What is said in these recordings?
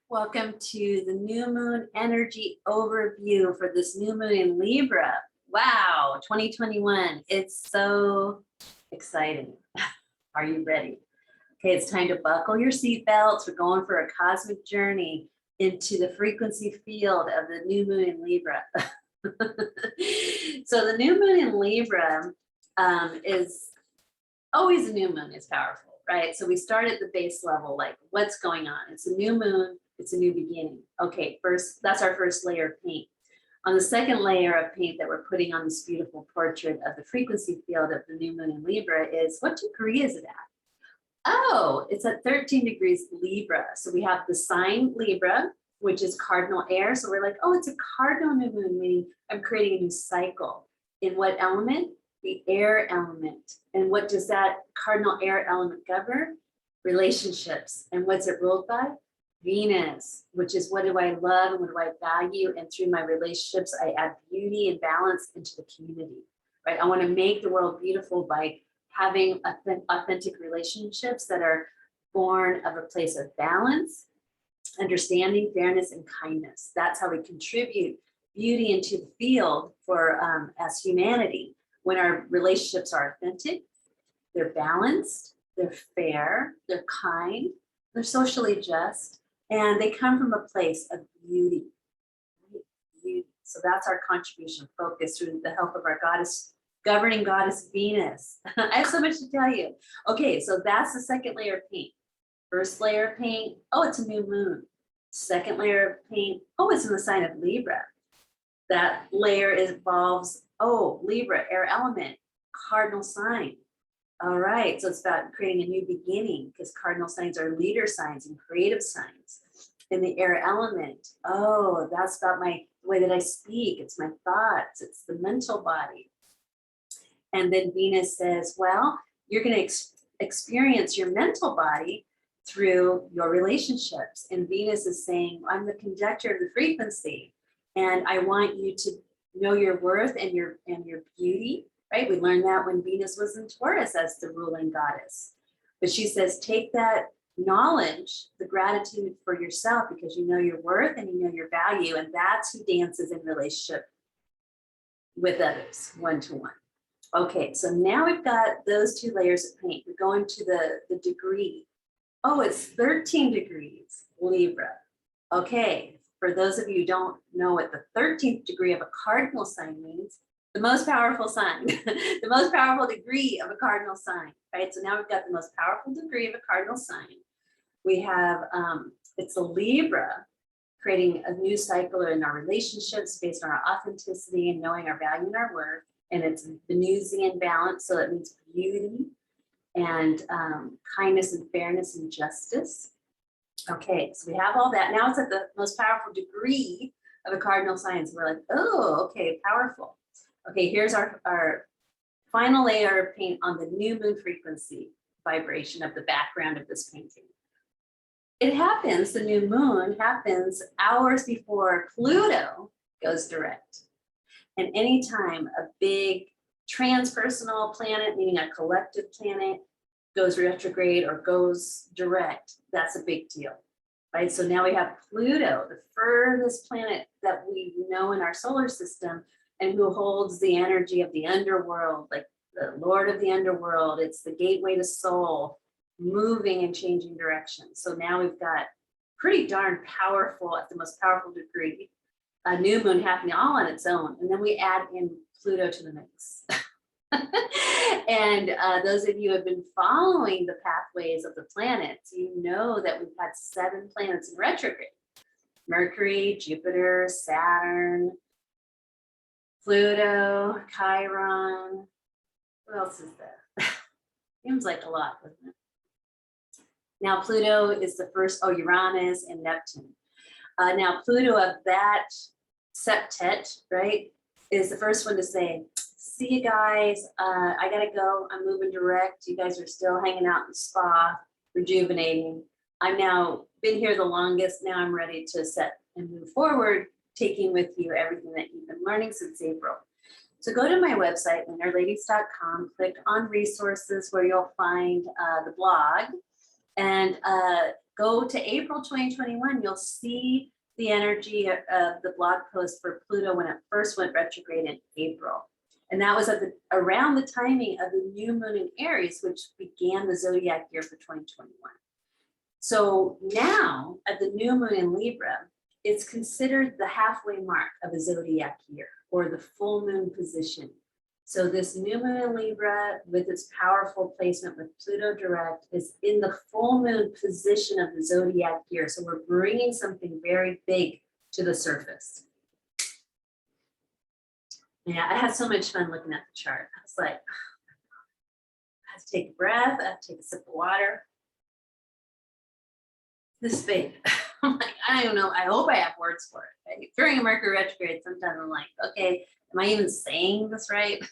Welcome to the new moon energy overview for this new moon in Libra. Wow, 2021. It's so exciting. Are you ready? Okay, it's time to buckle your seatbelts. We're going for a cosmic journey into the frequency field of the new moon in Libra. So the new moon in Libra is always a new moon is powerful, right? So we start at the base level, like what's going on? It's a new moon, it's a new beginning. Okay, first, that's our first layer of paint. On the second layer of paint that we're putting on this beautiful portrait of the frequency field of the new moon in Libra is, what degree is it at? Oh, it's at 13 degrees Libra. So we have the sign Libra, which is cardinal air. So we're like, oh, it's a cardinal new moon, meaning I'm creating a new cycle. In what element? The air element. And what does that cardinal air element govern? Relationships. And what's it ruled by? Venus, which is what do I love and what do I value? And through my relationships, I add beauty and balance into the community, right? I want to make the world beautiful by having authentic relationships that are born of a place of balance, understanding, fairness, and kindness. That's how we contribute beauty into the field for as humanity. When our relationships are authentic, they're balanced, they're fair, they're kind, they're socially just, and they come from a place of beauty. Beauty. So that's our contribution focus through the help of our goddess, governing goddess Venus. I have so much to tell you. Okay, so that's the second layer of paint. First layer of paint, oh, it's a new moon. Second layer of paint, oh, it's in the sign of Libra. That layer involves, oh, Libra, air element, cardinal sign. All right, so it's about creating a new beginning because cardinal signs are leader signs and creative signs. In the air element, oh, that's about the way that I speak. It's my thoughts, it's the mental body. And then Venus says, well, you're going to experience your mental body through your relationships. And Venus is saying, I'm the conductor of the frequency. And I want you to know your worth and your beauty, right? We learned that when Venus was in Taurus as the ruling goddess. But she says, take that knowledge, the gratitude for yourself, because you know your worth and you know your value. And that's who dances in relationship with others, one-to-one. Okay, so now we've got those two layers of paint. We go into the degree. Oh, it's 13 degrees Libra. Okay. For those of you who don't know what the 13th degree of a cardinal sign means, the most powerful sign, the most powerful degree of a cardinal sign, right? So now we've got the most powerful degree of a cardinal sign. We have, it's a Libra, creating a new cycle in our relationships based on our authenticity and knowing our value and our worth. And it's Venusian balance, so it means beauty and kindness and fairness and justice. Okay, so we have all that. Now it's at the most powerful degree of a cardinal sign. So we're like, oh, okay, powerful. Okay, here's our final layer of paint on the new moon frequency vibration of the background of this painting. It happens, the new moon happens hours before Pluto goes direct. And anytime a big transpersonal planet, meaning a collective planet, goes retrograde or goes direct, that's a big deal, right? So now we have Pluto, the furthest planet that we know in our solar system, and who holds the energy of the underworld, like the Lord of the underworld. It's the gateway to soul, moving and changing directions. So now we've got pretty darn powerful, at the most powerful degree, a new moon happening all on its own. And then we add in Pluto to the mix. And those of you who have been following the pathways of the planets, you know that we've had 7 planets in retrograde. Mercury, Jupiter, Saturn, Pluto, Chiron. What else is there? Seems like a lot, doesn't it? Now Pluto is the first, oh, Uranus and Neptune. Now Pluto of that septet, right, is the first one to say, see you guys, I gotta go, I'm moving direct. You guys are still hanging out in the spa, rejuvenating. I've now been here the longest, now I'm ready to set and move forward, taking with you everything that you've been learning since April. So go to my website, winnerladies.com, click on resources where you'll find the blog. And go to April 2021, you'll see the energy of the blog post for Pluto when it first went retrograde in April. And that was around the timing of the new moon in Aries, which began the zodiac year for 2021. So now at the new moon in Libra, it's considered the halfway mark of a zodiac year or the full moon position. So this new moon in Libra with its powerful placement with Pluto direct is in the full moon position of the zodiac year. So we're bringing something very big to the surface. Yeah, I had so much fun looking at the chart. I was like, I have to take a breath, I have to take a sip of water. This big. I'm like, I don't know. I hope I have words for it. Right? During a Mercury retrograde, sometimes I'm like, okay, am I even saying this right?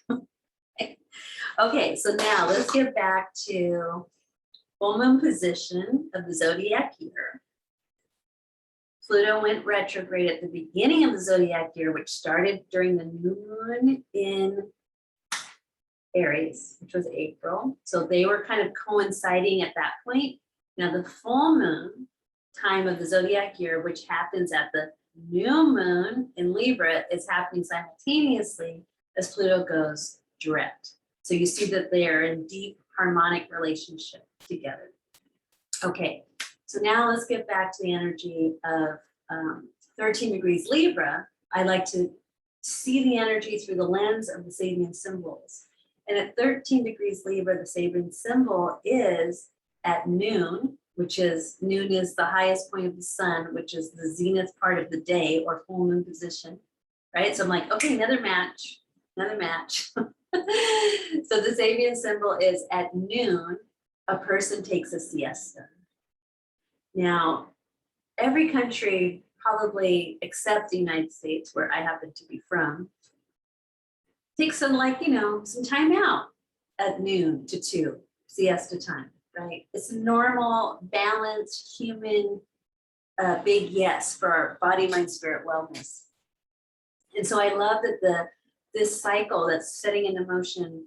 Okay, so now let's get back to full moon position of the zodiac year. Pluto went retrograde at the beginning of the zodiac year, which started during the new moon in Aries, which was April. So they were kind of coinciding at that point. Now the full moon time of the zodiac year, which happens at the new moon in Libra, is happening simultaneously as Pluto goes direct. So you see that they are in deep harmonic relationship together. Okay, so now let's get back to the energy of 13 degrees Libra. I like to see the energy through the lens of the Sabian symbols. And at 13 degrees Libra, the Sabian symbol is at noon, which is noon is the highest point of the sun, which is the zenith part of the day or full moon position, right? So I'm like, okay, another match. So the Sabian symbol is at noon, a person takes a siesta. Now, every country, probably except the United States, where I happen to be from, takes some some time out at noon to 2, siesta time, right? It's a normal, balanced, human, big yes for our body, mind, spirit wellness. And so I love that this cycle that's setting into motion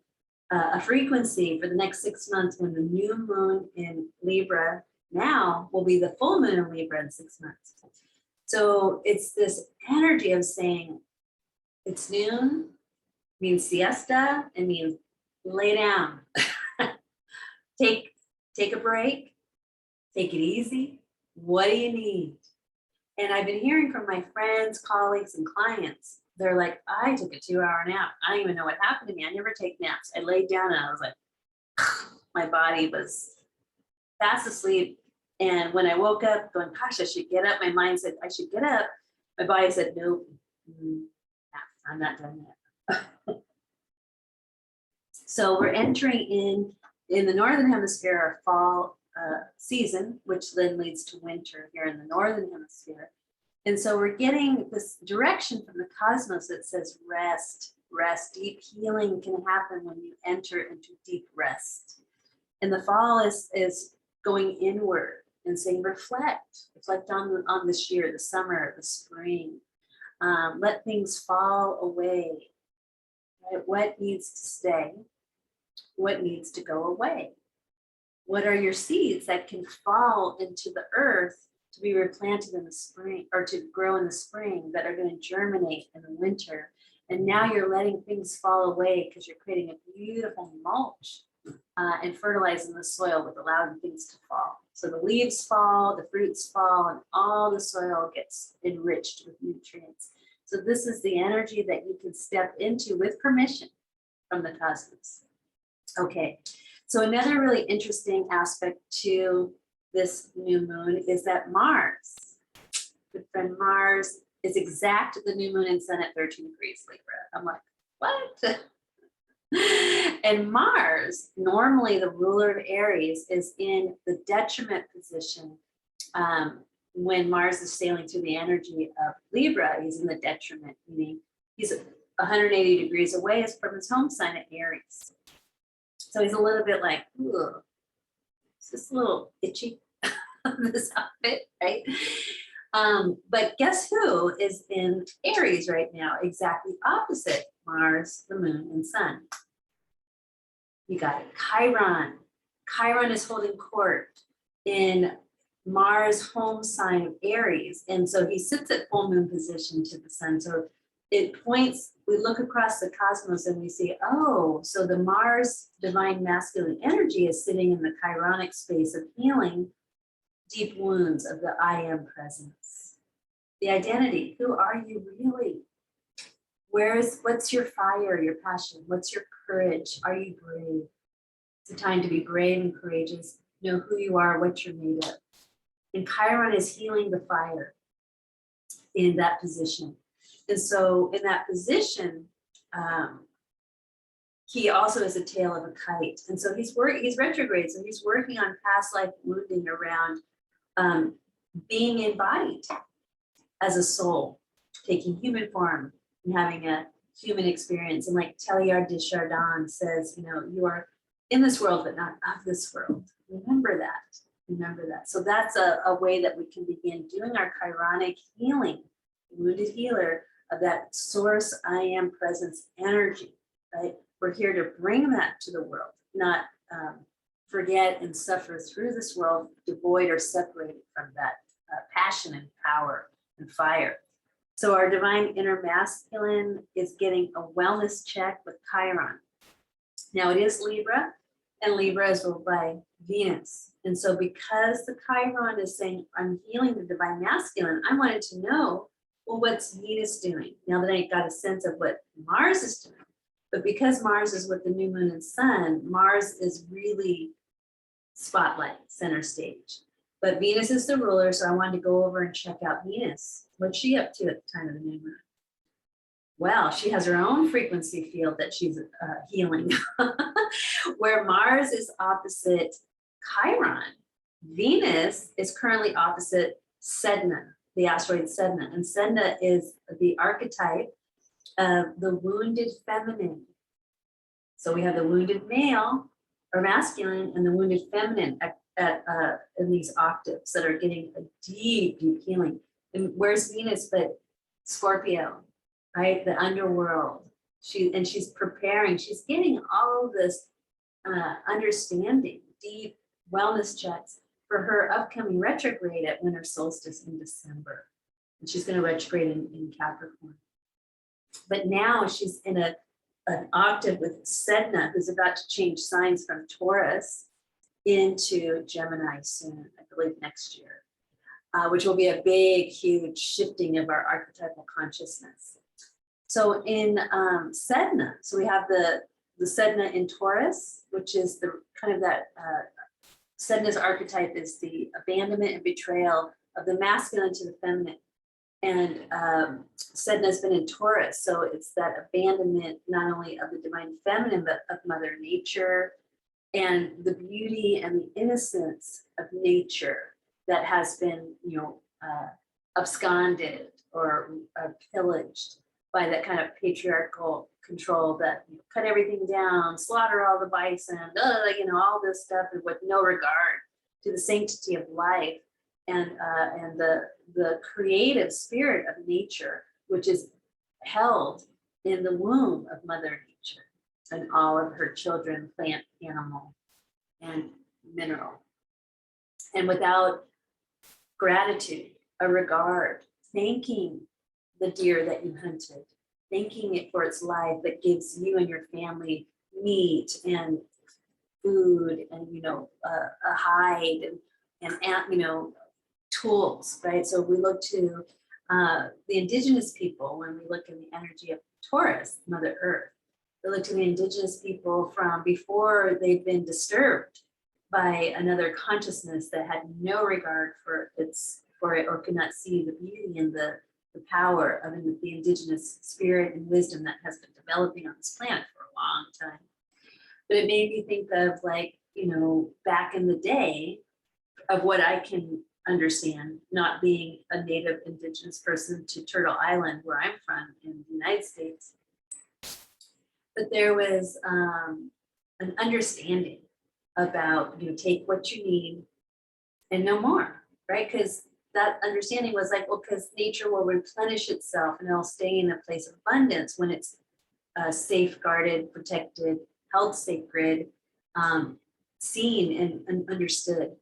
a frequency for the next 6 months when the new moon in Libra now will be the full moon in Libra in 6 months. So it's this energy of saying it's noon, means siesta, it means lay down, take a break, take it easy. What do you need? And I've been hearing from my friends, colleagues, and clients, they're like, I took a 2-hour nap. I don't even know what happened to me. I never take naps. I laid down and I was like, my body was fast asleep. And when I woke up going, gosh, I should get up. My mind said, I should get up. My body said, nope, I'm not done yet. So we're entering in the Northern Hemisphere, our fall season, which then leads to winter here in the Northern Hemisphere. And so we're getting this direction from the cosmos that says rest, rest. Deep healing can happen when you enter into deep rest. And the fall is going inward and saying reflect on this year, the summer, the spring. Let things fall away. Right? What needs to stay? What needs to go away? What are your seeds that can fall into the earth to be replanted in the spring or to grow in the spring that are going to germinate in the winter? And now you're letting things fall away because you're creating a beautiful mulch and fertilizing the soil with allowing things to fall. So the leaves fall, the fruits fall, and all the soil gets enriched with nutrients. So this is the energy that you can step into with permission from the cosmos. Okay, so another really interesting aspect to this new moon is that Mars, good friend Mars, is exact the new moon and sun at 13 degrees Libra. I'm like, what? And Mars, normally the ruler of Aries, is in the detriment position. When Mars is sailing through the energy of Libra, he's in the detriment, meaning he's 180 degrees away from his home sign at Aries. So he's a little bit like, ugh, it's just a little itchy, this outfit, right? But guess who is in Aries right now? Exactly opposite Mars, the moon, and sun. You got it, Chiron. Chiron is holding court in Mars home sign of Aries. And so he sits at full moon position to the sun. So it points, we look across the cosmos and we see, oh, so the Mars divine masculine energy is sitting in the chironic space of healing deep wounds of the I am presence. The identity, who are you really? What's your fire, your passion? What's your courage? Are you brave? It's a time to be brave and courageous, know who you are, what you're made of. And Chiron is healing the fire in that position. And so in that position, he also has a tail of a kite. And so he's retrograde. So he's working on past life wounding around being embodied as a soul, taking human form and having a human experience. And like Teilhard de Chardin says, you know, you are in this world, but not of this world. Remember that. Remember that. So that's a way that we can begin doing our chironic healing, wounded healer of that source I am presence energy, right? We're here to bring that to the world, not forget and suffer through this world, devoid or separated from that passion and power and fire. So our divine inner masculine is getting a wellness check with Chiron. Now it is Libra, and Libra is ruled by Venus. And so because the Chiron is saying, I'm healing the divine masculine, I wanted to know, well, what's Venus doing? Now that I got a sense of what Mars is doing. But because Mars is with the new moon and sun, Mars is really spotlight, center stage. But Venus is the ruler, so I wanted to go over and check out Venus. What's she up to at the time of the new moon? Well, she has her own frequency field that she's healing. Where Mars is opposite Chiron, Venus is currently opposite Sedna, the asteroid Sedna. And Sedna is the archetype of the wounded feminine. So we have the wounded male or masculine and the wounded feminine in these octaves that are getting a deep, deep healing. And where's Venus but Scorpio, right? The underworld. She's preparing, she's getting all this understanding, deep wellness checks for her upcoming retrograde at winter solstice in December. And she's going to retrograde in Capricorn. But now she's in an octave with Sedna, who's about to change signs from Taurus into Gemini soon, I believe next year, which will be a big, huge shifting of our archetypal consciousness. So in Sedna, so we have the Sedna in Taurus, which is the kind of that, Sedna's archetype is the abandonment and betrayal of the masculine to the feminine. And Sedna's been in Taurus, so it's that abandonment not only of the divine feminine, but of Mother Nature and the beauty and the innocence of nature that has been, absconded or pillaged by that kind of patriarchal control that cut everything down, slaughter all the bison, all this stuff with no regard to the sanctity of life and the creative spirit of nature, which is held in the womb of Mother Nature and all of her children, plant, animal, and mineral. And without gratitude, a regard, thanking the deer that you hunted, thanking it for its life that gives you and your family meat and food and a hide and tools, right? So we look to the indigenous people when we look in the energy of Taurus, Mother Earth. We look to the indigenous people from before they've been disturbed by another consciousness that had no regard for it or could not see the beauty and the power of the indigenous spirit and wisdom that has been developing on this planet for a long time. But it made me think of back in the day of what I can understand, not being a native indigenous person to Turtle Island, where I'm from in the United States. But there was an understanding about take what you need and no more, right? Because that understanding was because nature will replenish itself and it'll stay in a place of abundance when it's safeguarded, protected, held sacred, seen and understood.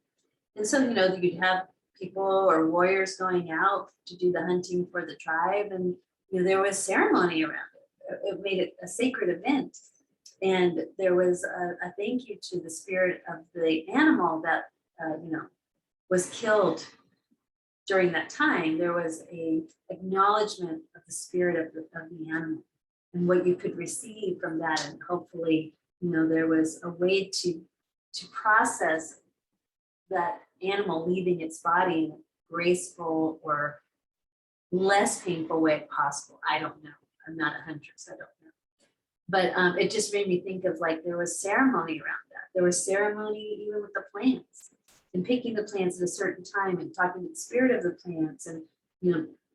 And so, you'd have people or warriors going out to do the hunting for the tribe, and there was ceremony around it. It made it a sacred event, and there was a thank you to the spirit of the animal that was killed during that time. There was a acknowledgement of the spirit of the animal and what you could receive from that, and hopefully there was a way to process that animal leaving its body in a graceful or less painful way possible. I don't know. I'm not a huntress. I don't know. But it just made me think of, like, there was ceremony around that. There was ceremony even with the plants, and picking the plants at a certain time and talking to the spirit of the plants, and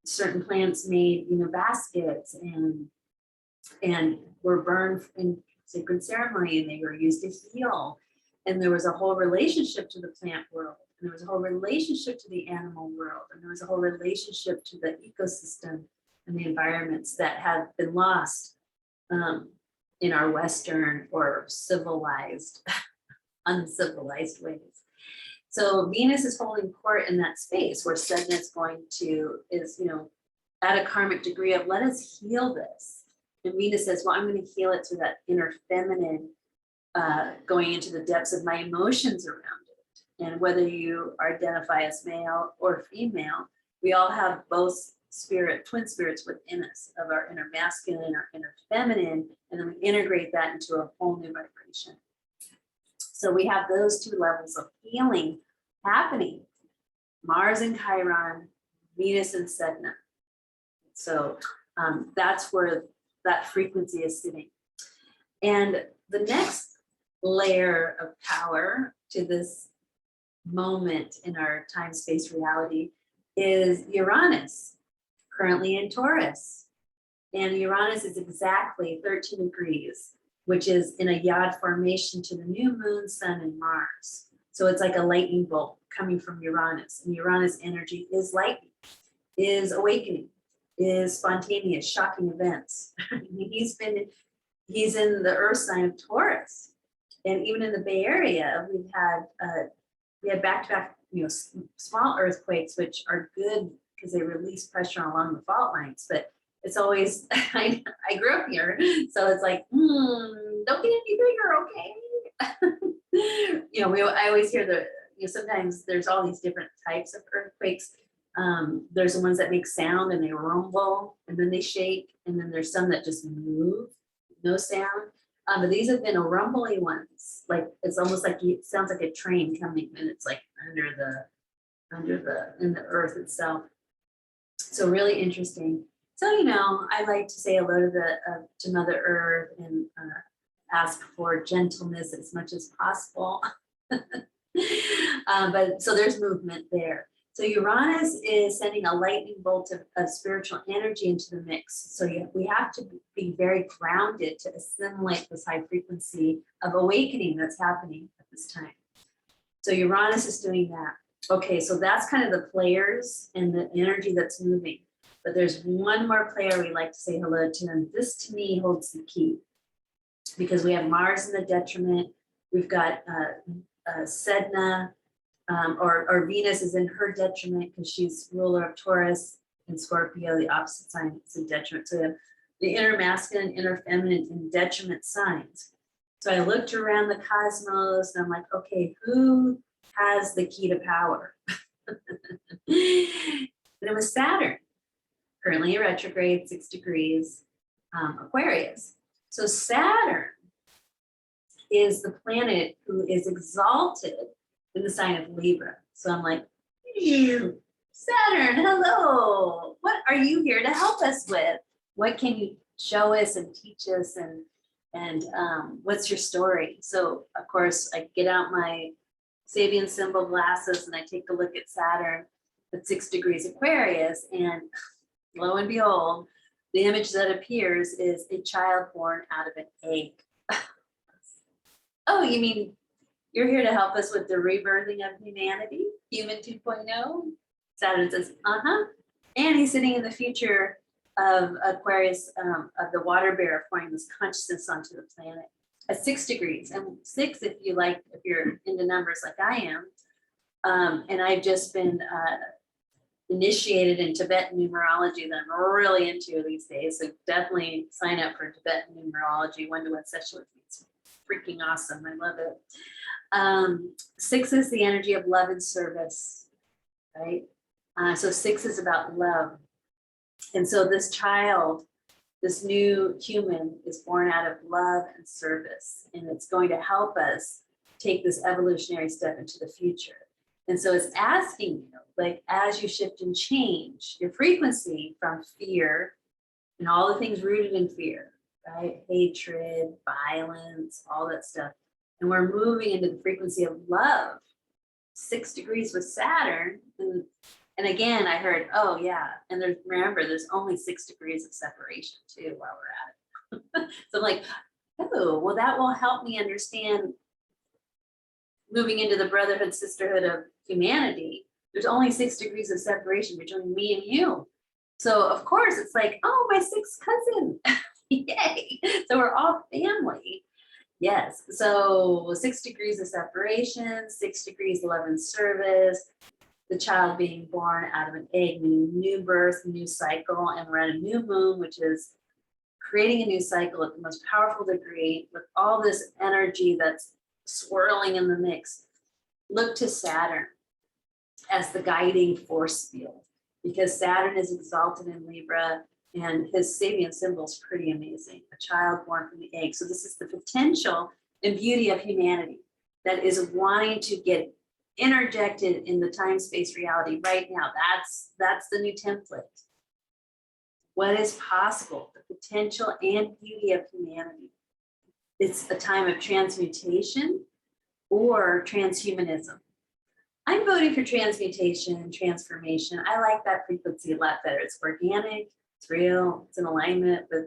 certain plants made baskets and were burned in sacred ceremony, and they were used to heal. And there was a whole relationship to the plant world, and there was a whole relationship to the animal world, and there was a whole relationship to the ecosystem and the environments that have been lost in our Western or civilized, uncivilized ways. So Venus is holding court in that space where Sedna is at a karmic degree of, let us heal this. And Venus says, well, I'm going to heal it through that inner feminine, going into the depths of my emotions around it. And whether you identify as male or female, we all have both twin spirits within us, of our inner masculine and our inner feminine, and then we integrate that into a whole new vibration. So we have those two levels of healing happening: Mars in Chiron, Venus in Sedna. So that's where that frequency is sitting. And the next layer of power to this moment in our time-space reality is Uranus, currently in Taurus. And Uranus is exactly 13 degrees, which is in a yod formation to the new moon, sun, and Mars. So it's like a lightning bolt coming from Uranus. And Uranus energy is lightning, is awakening, is spontaneous, shocking events. He's in the earth sign of Taurus. And even in the Bay Area, we had back-to-back, small earthquakes, which are good because they release pressure along the fault lines. But it's always, I grew up here, so it's like, don't get any bigger, okay? I always hear sometimes there's all these different types of earthquakes. There's the ones that make sound and they rumble and then they shake, and then there's some that just move, no sound. But these have been a rumbly ones. Like, it's almost like it sounds like a train coming, and it's like in the earth itself. So really interesting. So I like to say hello to Mother Earth and ask for gentleness as much as possible. But so there's movement there. So Uranus is sending a lightning bolt of spiritual energy into the mix. So we have to be very grounded to assimilate this high frequency of awakening that's happening at this time. So Uranus is doing that. Okay, so that's kind of the players and the energy that's moving. But there's one more player we like to say hello to, and this to me holds the key, because we have Mars in the detriment. We've got Sedna, or Venus is in her detriment because she's ruler of Taurus, and Scorpio, the opposite sign, is in detriment. So we have the inner masculine, inner feminine in detriment signs. So I looked around the cosmos and I'm like, okay, who has the key to power? And it was Saturn, currently in retrograde, 6 degrees, Aquarius. So Saturn is the planet who is exalted in the sign of Libra. So I'm like, Saturn, hello. What are you here to help us with? What can you show us and teach us, and what's your story? So of course I get out my Sabian symbol glasses and I take a look at Saturn at 6 degrees Aquarius, and lo and behold, the image that appears is a child born out of an egg. Oh, you mean you're here to help us with the rebirthing of humanity, human 2.0? Saturn says, and he's sitting in the future of Aquarius, of the water bear, pouring this consciousness onto the planet at 6 degrees. And 6, if you're into numbers like I am, And I've just been initiated in Tibetan numerology that I'm really into these days. So definitely sign up for Tibetan numerology one-to-one session with me. It's freaking awesome. I love it. 6 is the energy of love and service, right? So 6 is about love. And so this child, this new human, is born out of love and service, and it's going to help us take this evolutionary step into the future. And so it's asking you, like, as you shift and change your frequency from fear and all the things rooted in fear, right? Hatred, violence, all that stuff. And we're moving into the frequency of love, 6 degrees with Saturn. And again, I heard, oh yeah, and remember, there's only 6 degrees of separation too while we're at it. So I'm like, oh, well, that will help me understand moving into the brotherhood, sisterhood of humanity. There's only 6 degrees of separation between me and you. So of course it's like, oh, my 6th cousin, yay. So we're all family. Yes, so 6 degrees of separation, 6 degrees love and service, the child being born out of an egg, meaning new birth, new cycle, and we're at a new moon, which is creating a new cycle at the most powerful degree with all this energy that's swirling in the mix. Look to Saturn as the guiding force field, because Saturn is exalted in Libra and his Sabian symbol is pretty amazing. A child born from the egg. So this is the potential and beauty of humanity that is wanting to get interjected in the time-space reality right now. That's the new template. What is possible, the potential and beauty of humanity. It's a time of transmutation or transhumanism. I'm voting for transmutation, transformation. I like that frequency a lot better. It's organic, it's real, it's in alignment with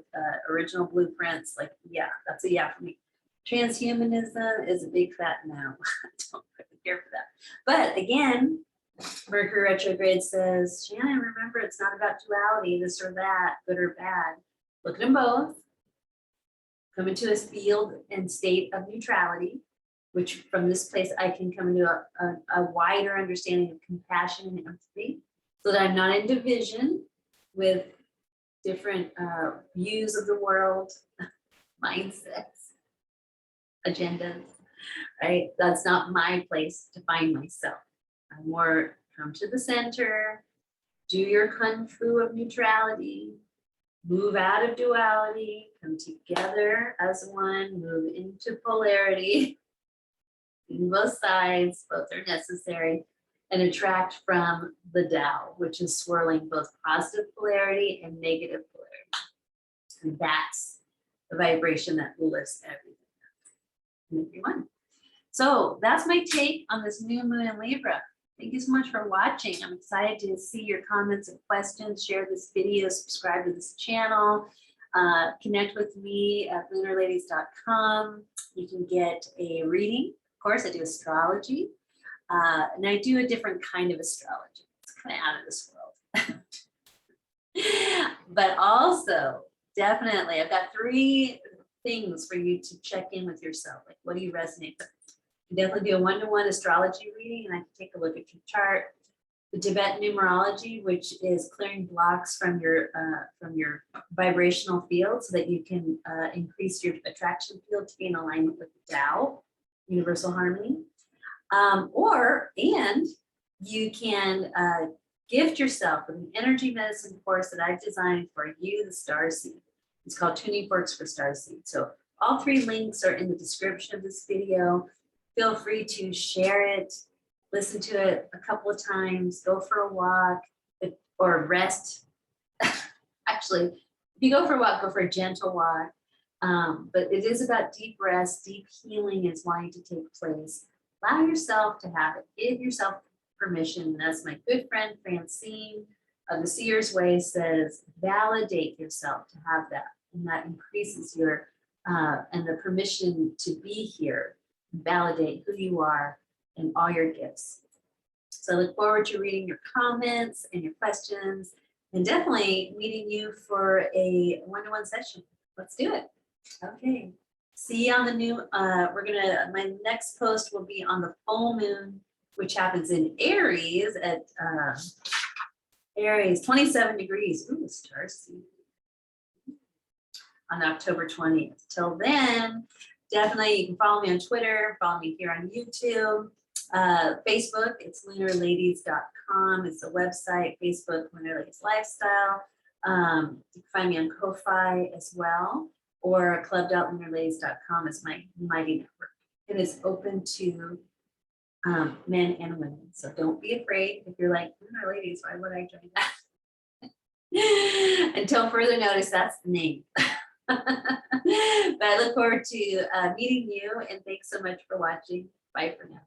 original blueprints. Like, yeah, that's a yeah for me. Transhumanism is a big fat no. I don't really care for that. But again, Mercury retrograde says, Shannon, remember, it's not about duality, this or that, good or bad. Look at them both. Come into this field and state of neutrality, which from this place I can come into a wider understanding of compassion and empathy, so that I'm not in division with different views of the world, mindsets, agendas, right? That's not my place to find myself. I'm more come to the center, do your kung fu of neutrality, move out of duality, come together as one, move into polarity, in both sides, both are necessary, and attract from the Tao, which is swirling both positive polarity and negative polarity. And that's the vibration that lifts everything and everyone. So that's my take on this new moon in Libra. Thank you so much for watching. I'm excited to see your comments and questions. Share this video, subscribe to this channel, connect with me at lunarladies.com. You can get a reading. Of course, I do astrology, and I do a different kind of astrology. It's kind of out of this world. But also, definitely, I've got 3 things for you to check in with yourself. Like, what do you resonate with? Definitely do a one-to-one astrology reading, and I can take a look at your chart. The Tibetan numerology, which is clearing blocks from your vibrational field, so that you can increase your attraction field to be in alignment with the Tao, universal harmony. And you can gift yourself with an energy medicine course that I've designed for you, the Starseed. It's called Tuning Forks for Starseed. So all 3 links are in the description of this video. Feel free to share it, listen to it a couple of times, go for a walk, or rest. Actually, if you go for a walk, go for a gentle walk. But it is about deep rest, deep healing is wanting to take place. Allow yourself to have it. Give yourself permission. And as my good friend Francine of the Seer's Way says, validate yourself to have that. And that increases your, and the permission to be here. Validate who you are and all your gifts. So I look forward to reading your comments and your questions, and definitely meeting you for a one-to-one session. Let's do it. Okay. See you on the new, my next post will be on the full moon which happens in Aries at Aries 27 degrees. Ooh, star seed on October 20th. Till then, definitely you can follow me on Twitter, follow me here on YouTube, Facebook, it's lunarladies.com. It's a website, Facebook, Lunar Ladies Lifestyle. You can find me on Ko-Fi as well, or club.lunarladies.com is my mighty network. It is open to men and women. So don't be afraid if you're like, Lunar Ladies, why would I join that? Until further notice, that's the name. But I look forward to meeting you, and thanks so much for watching. Bye for now.